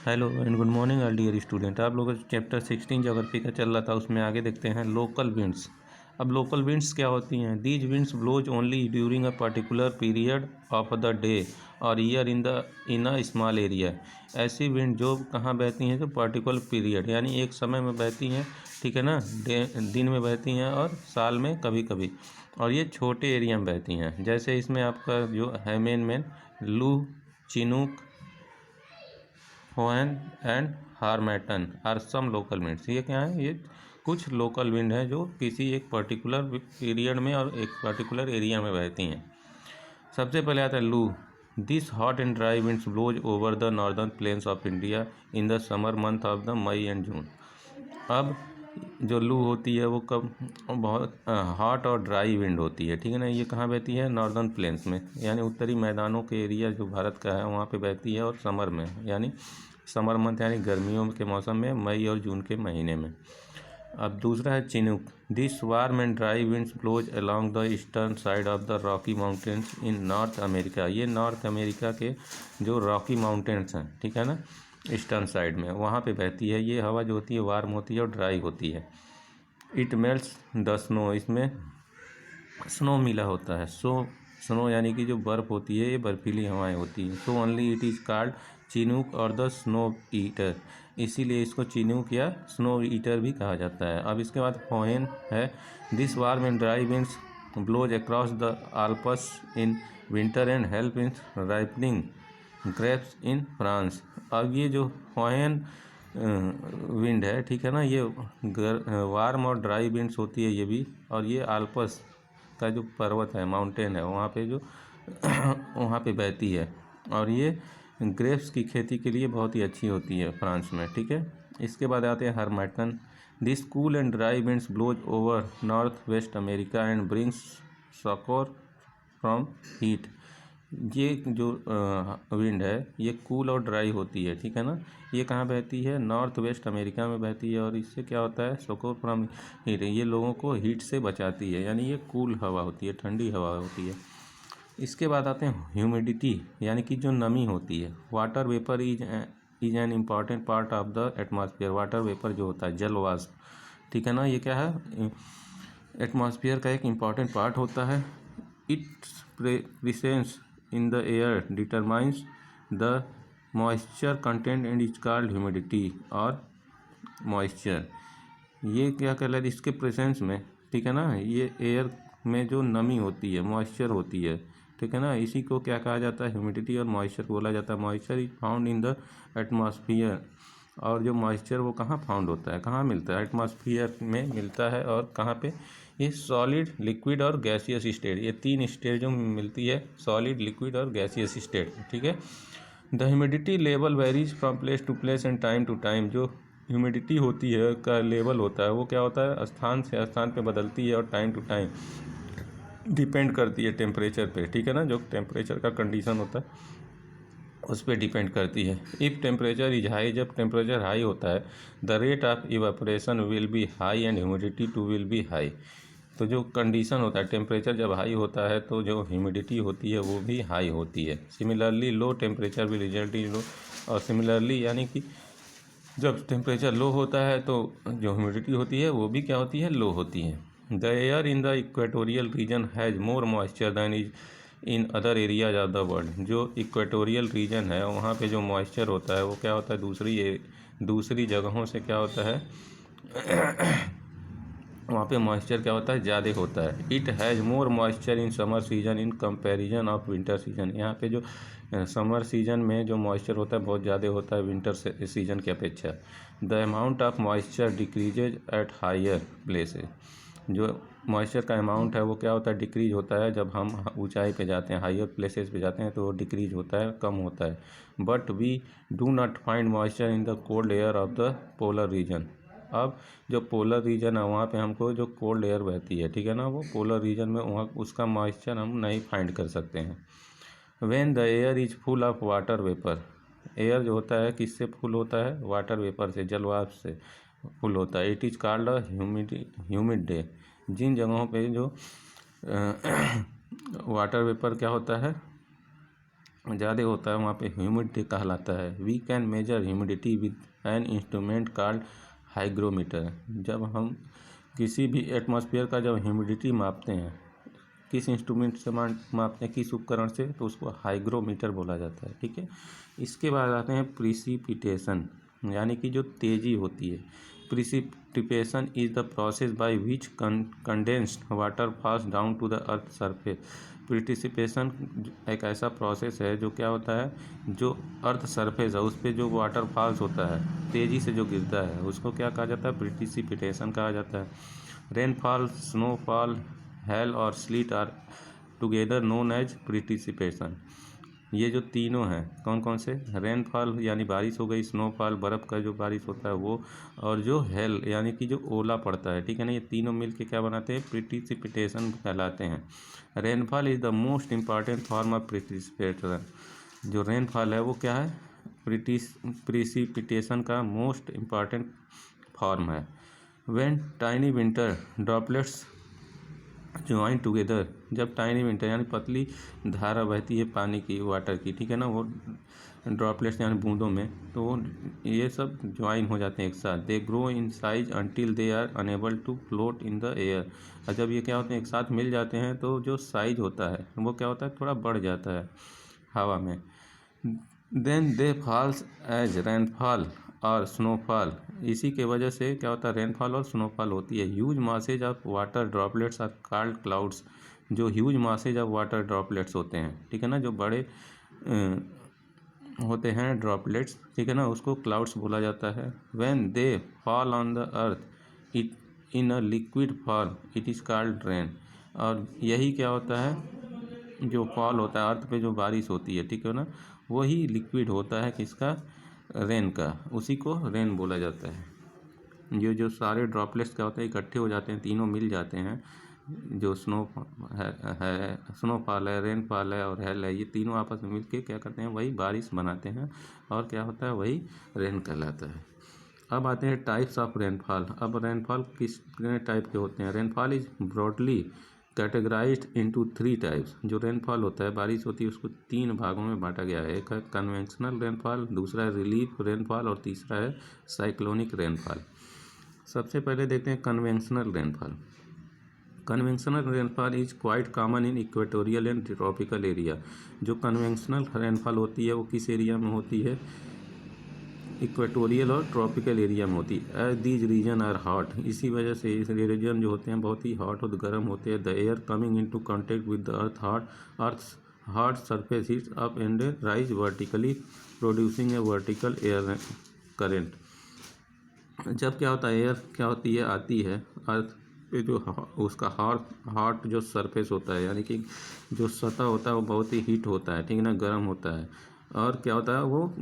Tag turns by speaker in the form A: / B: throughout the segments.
A: Hello and good morning all dear student. आप लोगों का चैप्टर 16 ज्योग्राफी का चल रहा था, उसमें आगे देखते हैं लोकल विंड्स। अब लोकल विंड्स क्या होती हैं? These winds blows only during a particular period of the day और year in a small area. ऐसी विंड जो कहाँ बहती हैं? जो पर्टिकुलर पीरियड यानी एक समय में बहती हैं, ठीक है ना, दिन में बहती हैं और साल में कभी कभी, और ये छोटे एरिया में बहती हैं। जैसे इसमें आपका जो है main loo, Chinook, Foehn and Harmattan are some local winds. ये क्या है? ये कुछ लोकल विंड है जो किसी एक पर्टिकुलर पीरियड में और एक पर्टिकुलर एरिया में बहती हैं। सबसे पहले आता है Loo. This hot and dry winds blows over the northern plains of India in the summer month of the May and June. अब जो लू होती है वो कब? बहुत हॉट और ड्राई विंड होती है, ठीक है ना। ये कहाँ बहती है? नॉर्दर्न प्लेन्स में, यानी उत्तरी मैदानों के एरिया जो भारत का है वहाँ पे बहती है, और समर में यानी समर मंथ यानी गर्मियों के मौसम में, मई और जून के महीने में। अब दूसरा है Chinook. This warm and dry winds blows along the eastern side of the Rocky Mountains in North America. ये नॉर्थ अमेरिका के जो रॉकी माउंटेन्स हैं, ठीक है ना, ईस्टर्न साइड में, वहाँ पे बहती है। ये हवा जो होती है वार्म होती है और ड्राई होती है। It melts the snow. इसमें स्नो मिला होता है। स्नो यानी कि जो बर्फ़ होती है, ये बर्फीली हवाएं होती हैं। So only it is called Chinook और द स्नो ईटर। इसीलिए इसको चिनूक या स्नो ईटर भी कहा जाता है। अब इसके बाद फोएन है। This warm and dry winds blows across the Alps in winter and help in ripening grapes in France. अब ये जो फोएन विंड है, ठीक है ना, ये वार्म और ड्राई विंड्स होती है ये भी, और ये आल्प्स का जो पर्वत है, माउंटेन है, वहाँ पे जो वहाँ पे बहती है, और ये ग्रेप्स की खेती के लिए बहुत ही अच्छी होती है फ्रांस में, ठीक है। इसके बाद आते हैं Harmattan. This cool and dry winds blows over north west America and brings succour from heat. ये जो विंड है ये कूल और ड्राई होती है, ठीक है ना। ये कहाँ बहती है? नॉर्थ वेस्ट अमेरिका में बहती है, और इससे क्या होता है? सकोर फ्रॉम हीट। ये लोगों को हीट से बचाती है, यानी ये कूल हवा होती है, ठंडी हवा होती है। इसके बाद आते हैं ह्यूमिडिटी, यानी कि जो नमी होती है। Water vapour is an important part of the atmosphere. Water vapour जो होता है, जल वाष्प, ठीक है ना, ये क्या है? एटमॉस्फेयर का एक इम्पॉर्टेंट पार्ट होता है। It's presence in the air determines the moisture content and is called humidity और moisture। ये क्या कहलाता है? इसके प्रेजेंस में, ठीक है ना, ये एयर में जो नमी होती है, मॉइस्चर होती है, ठीक है ना, इसी को क्या कहा जाता है? ह्यूमिडिटी और मॉइस्चर बोला जाता है। Moisture is found in the atmosphere. और जो मॉइस्चर वो कहाँ फाउंड होता है, कहाँ मिलता है? एटमॉस्फियर में मिलता है। और कहाँ पे? ये सॉलिड, लिक्विड और गैसियस स्टेट, ये तीन स्टेजों में मिलती है, सॉलिड, लिक्विड और गैसियस स्टेट, ठीक है। The humidity level varies from place to place and time to time. जो ह्यूमिडिटी होती है का लेवल होता है वो क्या होता है? स्थान से स्थान पे बदलती है, और टाइम टू टाइम डिपेंड करती है टेम्परेचर पे, ठीक है ना। जो टेम्परेचर का कंडीशन होता है उस पर डिपेंड करती है। इफ़ टेम्परेचर इज हाई, जब टेम्परेचर हाई होता है, the rate of evaporation will be high and humidity too will be high. तो जो कंडीशन होता है, टेम्परेचर जब हाई होता है तो जो ह्यूमिडिटी होती है वो भी हाई होती है। Similarly low temperature will result in low. और सिमिलरली यानी कि जब टेम्परेचर लो होता है तो जो ह्यूमिडिटी होती है वो भी क्या होती है? लो होती है। The air in the equatorial region has more moisture than is in other areas of the world. जो इक्वेटोरियल रीजन है वहाँ पे जो मॉइस्चर होता है वो क्या होता है? दूसरी जगहों से क्या होता है? वहाँ पे मॉइस्चर क्या होता है? ज़्यादा होता है। It has more moisture in summer season in comparison of winter season. यहाँ पे जो समर सीजन में जो मॉइस्चर होता है बहुत ज़्यादा होता है विंटर सीजन की अपेक्षा। The amount of moisture decreases at higher places. जो मॉइस्चर का अमाउंट है वो क्या होता है? डिक्रीज होता है। जब हम ऊंचाई पे जाते हैं, हायर प्लेसेस पे जाते हैं, तो वो डिक्रीज होता है, कम होता है। But we do not find moisture in the cold air of the polar region. अब जो पोलर रीजन है वहाँ पे हमको जो कोल्ड एयर बहती है, ठीक है ना, वो पोलर रीजन में वहाँ उसका मॉइस्चर हम नहीं फाइंड कर सकते हैं। When the air is full of water vapour. Air जो होता है किससे फुल होता है? वाटर वेपर से, जलवाष्प से फुल होता है। It is called a humid day. जिन जगहों पे जो वाटर वेपर क्या होता है? ज़्यादा होता है वहाँ पे ह्यूमिडिटी कहलाता है। We can measure humidity with an instrument called hygrometer. जब हम किसी भी एटमॉस्फेयर का जब ह्यूमिडिटी मापते हैं, किस इंस्ट्रूमेंट से मापते हैं, किस उपकरण से, तो उसको हाइग्रोमीटर बोला जाता है। ठीक है। इसके बाद आते हैं प्रिसिपिटेशन, यानी कि जो तेज़ी होती है। Precipitation is the process by which condensed water falls down to the earth surface. Precipitation एक ऐसा प्रोसेस है जो क्या होता है, जो अर्थ सरफेस है उस पर जो वाटर फॉल्स होता है, तेज़ी से जो गिरता है, उसको क्या कहा जाता है, प्रिसिपिटेशन कहा जाता है। रेनफॉल, स्नोफॉल, हेल और sleet are together known as precipitation. ये जो तीनों हैं कौन कौन से, रेनफॉल यानी बारिश हो गई, स्नोफॉल बर्फ़ का जो बारिश होता है वो, और जो हेल यानी कि जो ओला पड़ता है, ठीक है ना, ये तीनों मिलके क्या बनाते हैं, प्रिसिपिटेशन कहलाते हैं। Rainfall is the most important form of precipitation. जो रेनफॉल है वो क्या है, प्रिसिपिटेशन का मोस्ट इम्पॉर्टेंट फॉर्म है। When tiny winter droplets join together, जब टाइनी विंटर यानी पतली धारा बहती है पानी की, वाटर की, ठीक है ना, वो ड्रॉपलेट्स यानी बूंदों में, तो ये सब ज्वाइन हो जाते हैं एक साथ। They grow in size until they are unable to float in the air. और जब ये क्या होते हैं, एक साथ मिल जाते हैं, तो जो साइज होता है वो क्या होता है, थोड़ा बढ़ जाता है हवा में। Then they falls as rainfall और स्नोफॉल। इसी के वजह से क्या होता है, रेनफॉल और स्नोफॉल होती है। Huge masses of water droplets are called clouds. जो huge masses of water droplets होते हैं, ठीक है ना, जो बड़े होते हैं ड्रॉपलेट्स, ठीक है ना, उसको क्लाउड्स बोला जाता है। When they fall on the earth it in a liquid form it is called rain. और यही क्या होता है, जो फॉल होता है अर्थ पे, जो बारिश होती है, ठीक है ना, वही लिक्विड होता है किसका, रेन का, उसी को रेन बोला जाता है। जो सारे ड्रॉपलेट्स क्या होते हैं, इकट्ठे हो जाते हैं, तीनों मिल जाते हैं, जो स्नोफॉल है, रेनफॉल है और हेल है, ये तीनों आपस में मिलके क्या करते हैं, वही बारिश बनाते हैं, और क्या होता है, वही रेन कहलाता है। अब आते हैं टाइप्स ऑफ रेनफॉल। अब रेनफॉल किस टाइप के होते हैं। Rainfall is broadly categorised into 3 types. जो रेनफॉल होता है, बारिश होती है, उसको 3 भागों में बांटा गया है। एक है कन्वेंशनल रेनफॉल, दूसरा है रिलीफ रेनफॉल और तीसरा है साइक्लोनिक रेनफॉल। सबसे पहले देखते हैं conventional rainfall. Conventional rainfall is quite common in equatorial and tropical area. जो कन्वेंशनल रेनफॉल होती है वो किस एरिया में होती है, इक्वेटोरियल और ट्रॉपिकल एरिया में होती है। As these region are hot, इसी वजह से इस रीजन जो होते हैं बहुत ही हॉट और गर्म होते हैं। The air coming into contact with the earth hot surface heats up and rise vertically producing a vertical air current. जब क्या होता है, एयर क्या होती है, आती है अर्थ पे, जो उसका हॉट जो सरफेस होता है, यानी कि जो सतह होता है वो बहुत ही हीट होता है, ठीक है ना, गर्म होता है, और क्या होता है, वो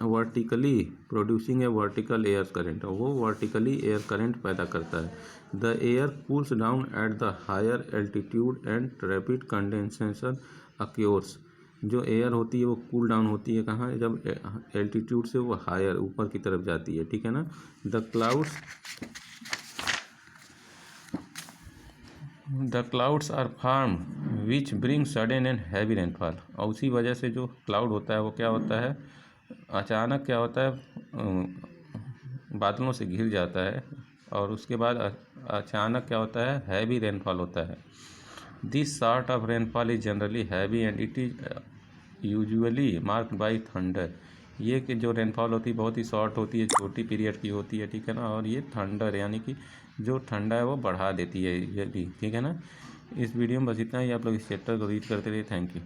A: vertically producing a vertical air current, वो वर्टिकली एयर करंट पैदा करता है। The air cools down at the higher altitude and rapid condensation occurs. जो एयर होती है वो कूल डाउन होती है कहाँ, जब एल्टीट्यूड से वो हायर ऊपर की तरफ जाती है, ठीक है ना। The clouds are form which bring sudden and heavy rainfall. और उसी वजह से जो क्लाउड होता है वो क्या होता है, अचानक क्या होता है, बादलों से घिर जाता है, और उसके बाद अचानक क्या होता है, हैवी रेनफॉल होता है। This sort of rainfall is generally heavy and it is usually marked by thunder. ये कि जो रेनफॉल होती है बहुत ही शॉर्ट होती है, छोटी पीरियड की होती है, ठीक है ना, और ये थंडर यानी कि जो ठंडा है वो बढ़ा देती है ये भी, ठीक है ना। इस वीडियो में बस इतना ही। आप लोग इस चैप्टर को रीड करते रहिए। Thank you.